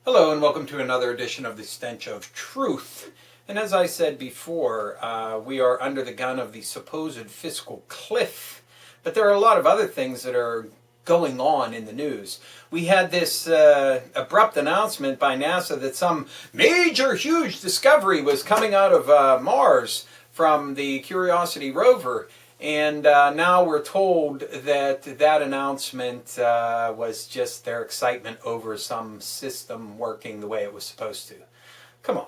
Hello and welcome to another edition of the Stench of Truth. And as I said before, we are under the gun of the supposed fiscal cliff. But there are a lot of other things that are going on in the news. We had this abrupt announcement by NASA that some major, huge discovery was coming out of Mars from the Curiosity rover. And now we're told that that announcement was just their excitement over some system working the way it was supposed to. Come on.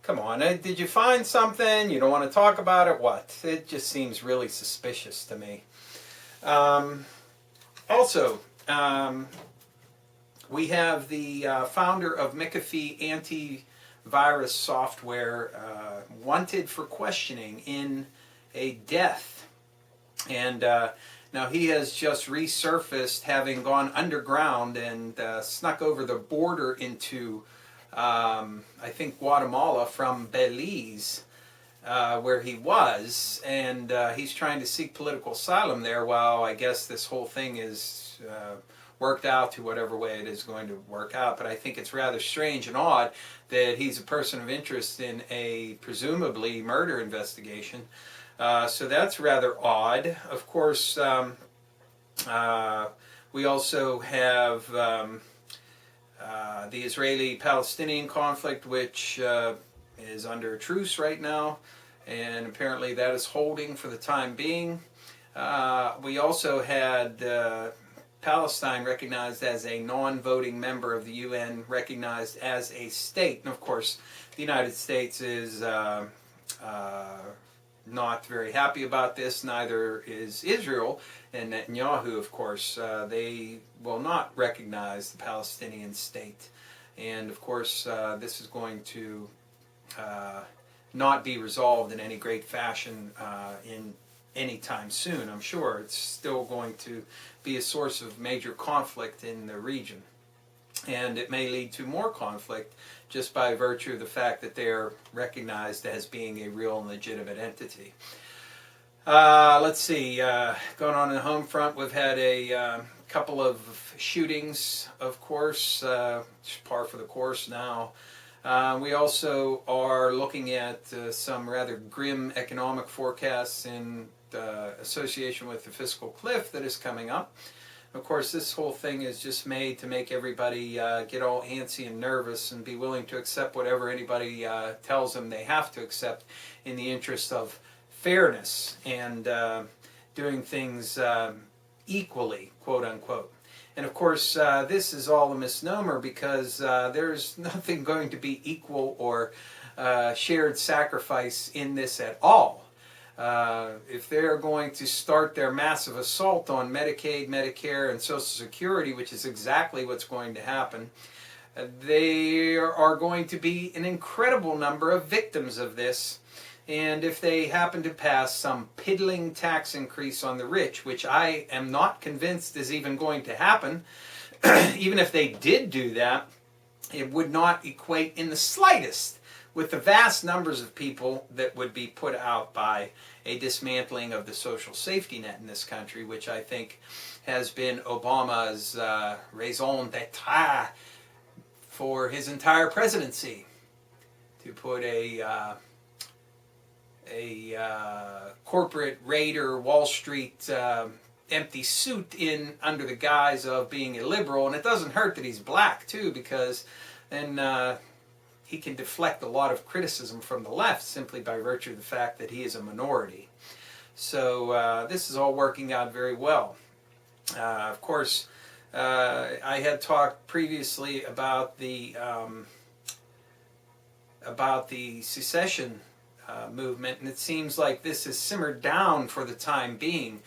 Come on. Did you find something? You don't want to talk about it? What? It just seems really suspicious to me. Also, we have the founder of McAfee antivirus software wanted for questioning in a death. And now he has just resurfaced, having gone underground and snuck over the border into, I think, Guatemala from Belize, where he was. And he's trying to seek political asylum there while I guess this whole thing is worked out to whatever way it is going to work out. But I think it's rather strange and odd that he's a person of interest in a presumably murder investigation. So that's rather odd. Of course, we also have the Israeli-Palestinian conflict, which is under a truce right now, and apparently that is holding for the time being. We also had Palestine recognized as a non-voting member of the UN, recognized as a state. And of course, the United States is not very happy about this. Neither is Israel, and Netanyahu, of course. They will not recognize the Palestinian state. And of course, this is going to not be resolved in any great fashion in any time soon, I'm sure. It's still going to be a source of major conflict in the region. And it may lead to more conflict just by virtue of the fact that they're recognized as being a real and legitimate entity. Let's see, going on in the home front, we've had a couple of shootings, of course, par for the course now. We also are looking at some rather grim economic forecasts in association with the fiscal cliff that is coming up. Of course, this whole thing is just made to make everybody get all antsy and nervous and be willing to accept whatever anybody tells them they have to accept in the interest of fairness and doing things equally, quote unquote. And of course, this is all a misnomer because there's nothing going to be equal or shared sacrifice in this at all. If they're going to start their massive assault on Medicaid, Medicare, and Social Security, which is exactly what's going to happen, there are going to be an incredible number of victims of this. And if they happen to pass some piddling tax increase on the rich, which I am not convinced is even going to happen, even if they did do that, it would not equate in the slightest with the vast numbers of people that would be put out by a dismantling of the social safety net in this country, which I think has been Obama's raison d'etre for his entire presidency, to put a corporate raider, Wall Street empty suit in under the guise of being a liberal. And it doesn't hurt that he's black, too, because then he can deflect a lot of criticism from the left simply by virtue of the fact that he is a minority. So this is all working out very well. Of course, I had talked previously about the secession movement, and it seems like this has simmered down for the time being.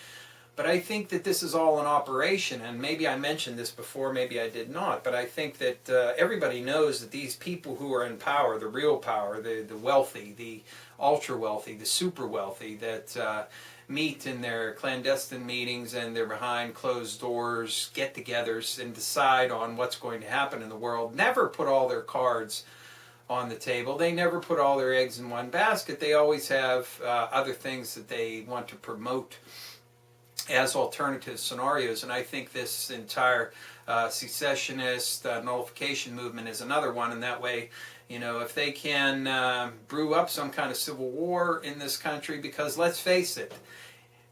But I think that this is all an operation, and maybe I mentioned this before, maybe I did not, but I think that everybody knows that these people who are in power, the real power, the wealthy, the ultra-wealthy, the super-wealthy, that meet in their clandestine meetings and they're behind closed doors, get-togethers, and decide on what's going to happen in the world, never put all their cards on the table. They never put all their eggs in one basket. They always have other things that they want to promote as alternative scenarios. And I think this entire secessionist nullification movement is another one. And that way, if they can brew up some kind of civil war in this country, because let's face it,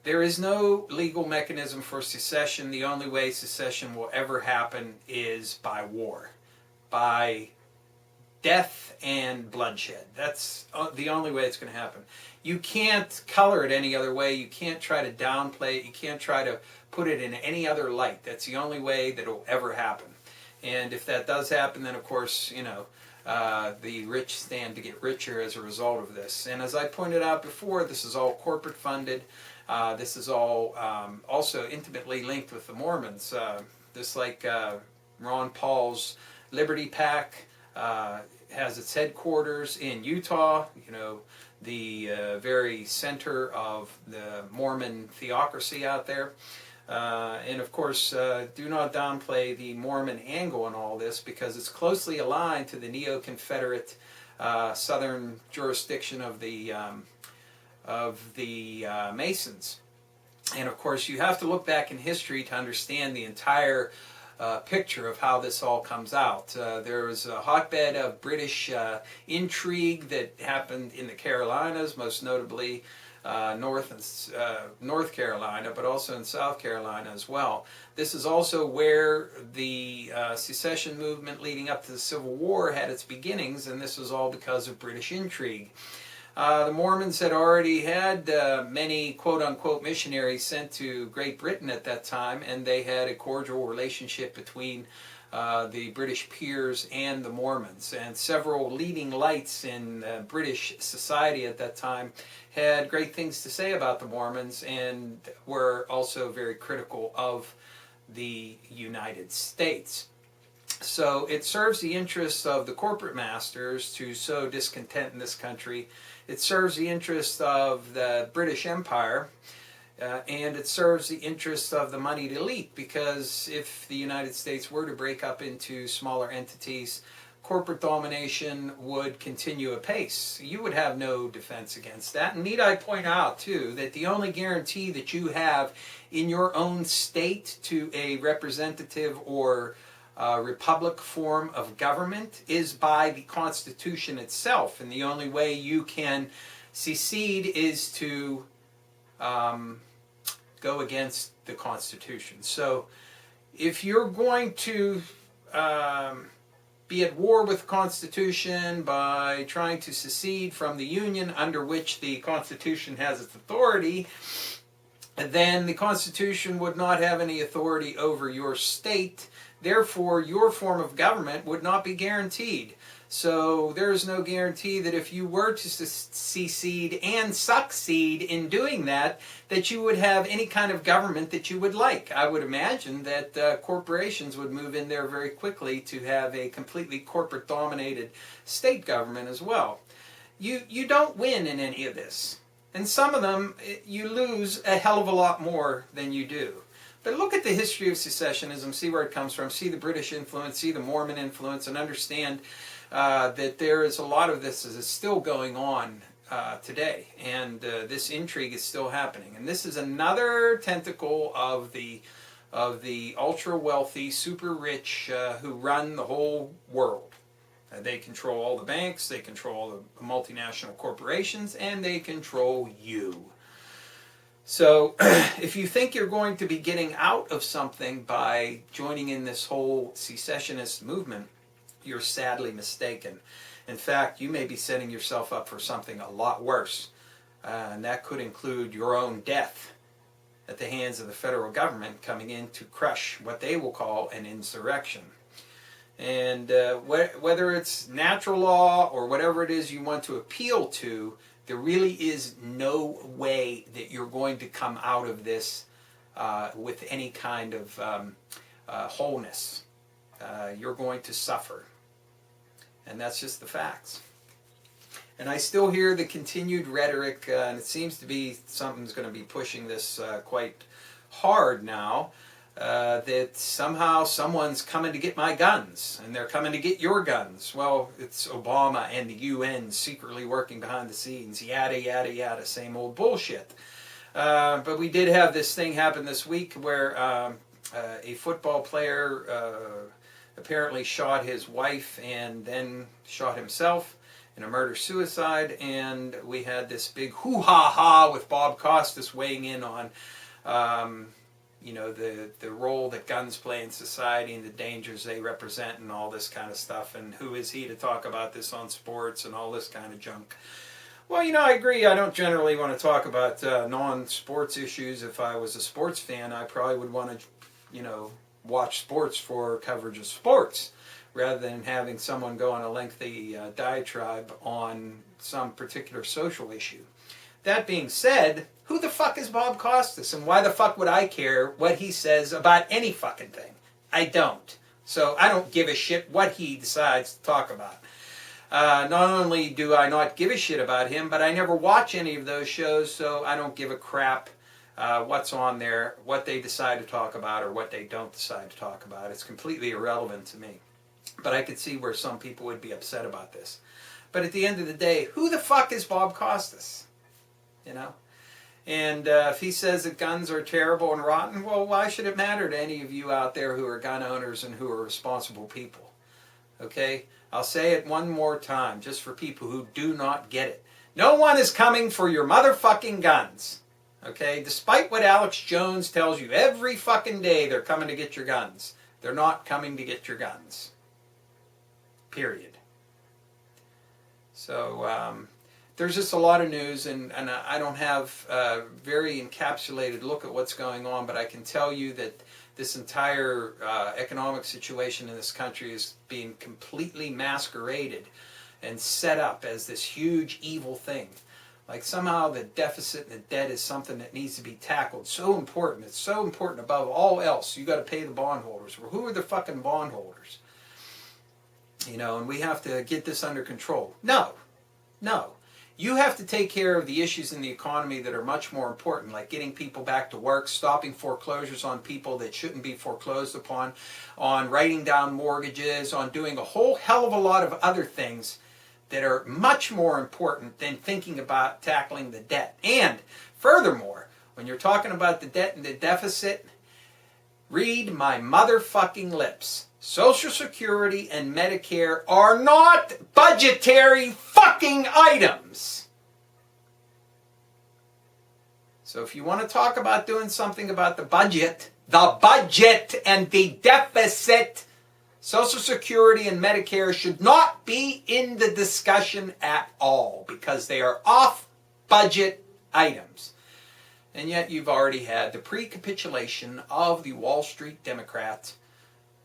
there is no legal mechanism for secession. The only way secession will ever happen is by war, by death and bloodshed. That's the only way it's going to happen. You can't color it any other way. You can't try to downplay it. You can't try to put it in any other light. That's the only way that it will ever happen. And if that does happen, then of course, the rich stand to get richer as a result of this. And as I pointed out before, this is all corporate funded. This is all also intimately linked with the Mormons. Just like Ron Paul's Liberty PAC has its headquarters in Utah, the very center of the Mormon theocracy out there. And of course, do not downplay the Mormon angle in all this, because it's closely aligned to the neo-Confederate southern jurisdiction of the Masons. And of course, you have to look back in history to understand the entire picture of how this all comes out. There was a hotbed of British intrigue that happened in the Carolinas, most notably North Carolina, but also in South Carolina as well. This is also where the secession movement leading up to the Civil War had its beginnings, and this was all because of British intrigue. The Mormons had already had many quote-unquote missionaries sent to Great Britain at that time, and they had a cordial relationship between the British peers and the Mormons. And several leading lights in British society at that time had great things to say about the Mormons, and were also very critical of the United States. So it serves the interests of the corporate masters to sow discontent in this country. It serves the interests of the British Empire, and it serves the interests of the moneyed elite, because if the United States were to break up into smaller entities, corporate domination would continue apace. You would have no defense against that. And need I point out, too, that the only guarantee that you have in your own state to a representative or republic form of government is by the Constitution itself. And the only way you can secede is to go against the Constitution. So if you're going to be at war with the Constitution by trying to secede from the Union under which the Constitution has its authority, then the Constitution would not have any authority over your state. Therefore, your form of government would not be guaranteed. So there is no guarantee that if you were to secede and succeed in doing that, that you would have any kind of government that you would like. I would imagine that corporations would move in there very quickly to have a completely corporate-dominated state government as well. You don't win in any of this. And some of them, you lose a hell of a lot more than you do. But look at the history of secessionism, see where it comes from, see the British influence, see the Mormon influence, and understand that there is a lot of this is still going on today. And this intrigue is still happening. And this is another tentacle of the ultra-wealthy, super-rich who run the whole world. They control all the banks, they control all the multinational corporations, and they control you. So if you think you're going to be getting out of something by joining in this whole secessionist movement, you're sadly mistaken. In fact, you may be setting yourself up for something a lot worse, and that could include your own death at the hands of the federal government coming in to crush what they will call an insurrection. And whether it's natural law or whatever it is you want to appeal to, there really is no way that you're going to come out of this with any kind of wholeness. You're going to suffer. And that's just the facts. And I still hear the continued rhetoric, and it seems to be something's going to be pushing this quite hard now, that somehow someone's coming to get my guns, and they're coming to get your guns. Well, it's Obama and the UN secretly working behind the scenes, yada, yada, yada, same old bullshit. But we did have this thing happen this week where a football player apparently shot his wife and then shot himself in a murder-suicide, and we had this big hoo-ha-ha with Bob Costas weighing in on you know, the role that guns play in society and the dangers they represent and all this kind of stuff, and who is he to talk about this on sports and all this kind of junk. Well, you know, I agree. I don't generally want to talk about non-sports issues. If I was a sports fan, I probably would want to, you know, watch sports for coverage of sports rather than having someone go on a lengthy diatribe on some particular social issue. That being said, who the fuck is Bob Costas, and why the fuck would I care what he says about any fucking thing? I don't. So I don't give a shit what he decides to talk about. Not only do I not give a shit about him, but I never watch any of those shows, so I don't give a crap what's on there, what they decide to talk about, or what they don't decide to talk about. It's completely irrelevant to me. But I could see where some people would be upset about this. But at the end of the day, who the fuck is Bob Costas? You know? And if he says that guns are terrible and rotten, well, why should it matter to any of you out there who are gun owners and who are responsible people? Okay? I'll say it one more time, just for people who do not get it. No one is coming for your motherfucking guns. Okay? Despite what Alex Jones tells you every fucking day, they're coming to get your guns. They're not coming to get your guns. Period. So, there's just a lot of news, and I don't have a very encapsulated look at what's going on, but I can tell you that this entire economic situation in this country is being completely masqueraded and set up as this huge evil thing. Like somehow the deficit and the debt is something that needs to be tackled. So important. It's so important above all else. You got to pay the bondholders. Well, who are the fucking bondholders? You know, and we have to get this under control. No. No. You have to take care of the issues in the economy that are much more important, like getting people back to work, stopping foreclosures on people that shouldn't be foreclosed upon, on writing down mortgages, on doing a whole hell of a lot of other things that are much more important than thinking about tackling the debt. And furthermore, when you're talking about the debt and the deficit, read my motherfucking lips. Social Security and Medicare are not budgetary fucking items. So if you want to talk about doing something about the budget and the deficit, Social Security and Medicare should not be in the discussion at all because they are off-budget items. And yet you've already had the pre-capitulation of the Wall Street Democrats,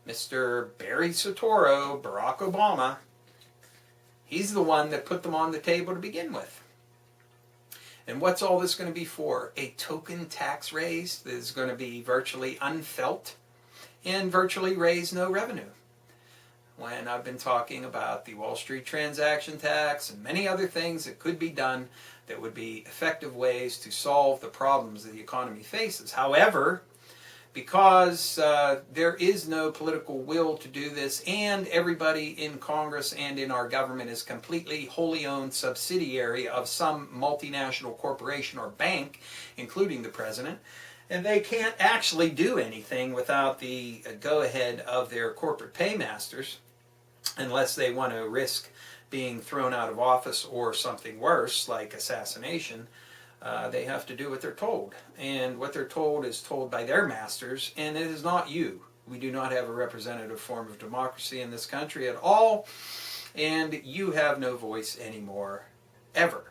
Mr. Barry Soetoro, Barack Obama. He's the one that put them on the table to begin with. And what's all this going to be for? A token tax raise that is going to be virtually unfelt and virtually raise no revenue. When I've been talking about the Wall Street transaction tax and many other things that could be done that would be effective ways to solve the problems that the economy faces. However, because there is no political will to do this, and everybody in Congress and in our government is completely wholly owned subsidiary of some multinational corporation or bank, including the president, and they can't actually do anything without the go-ahead of their corporate paymasters, unless they want to risk being thrown out of office or something worse, like assassination. They have to do what they're told. And what they're told is told by their masters, and it is not you. We do not have a representative form of democracy in this country at all, and you have no voice anymore, ever.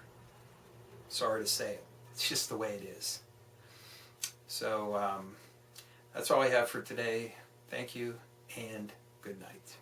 Sorry to say it. It's just the way it is. So that's all I have for today. Thank you, and good night.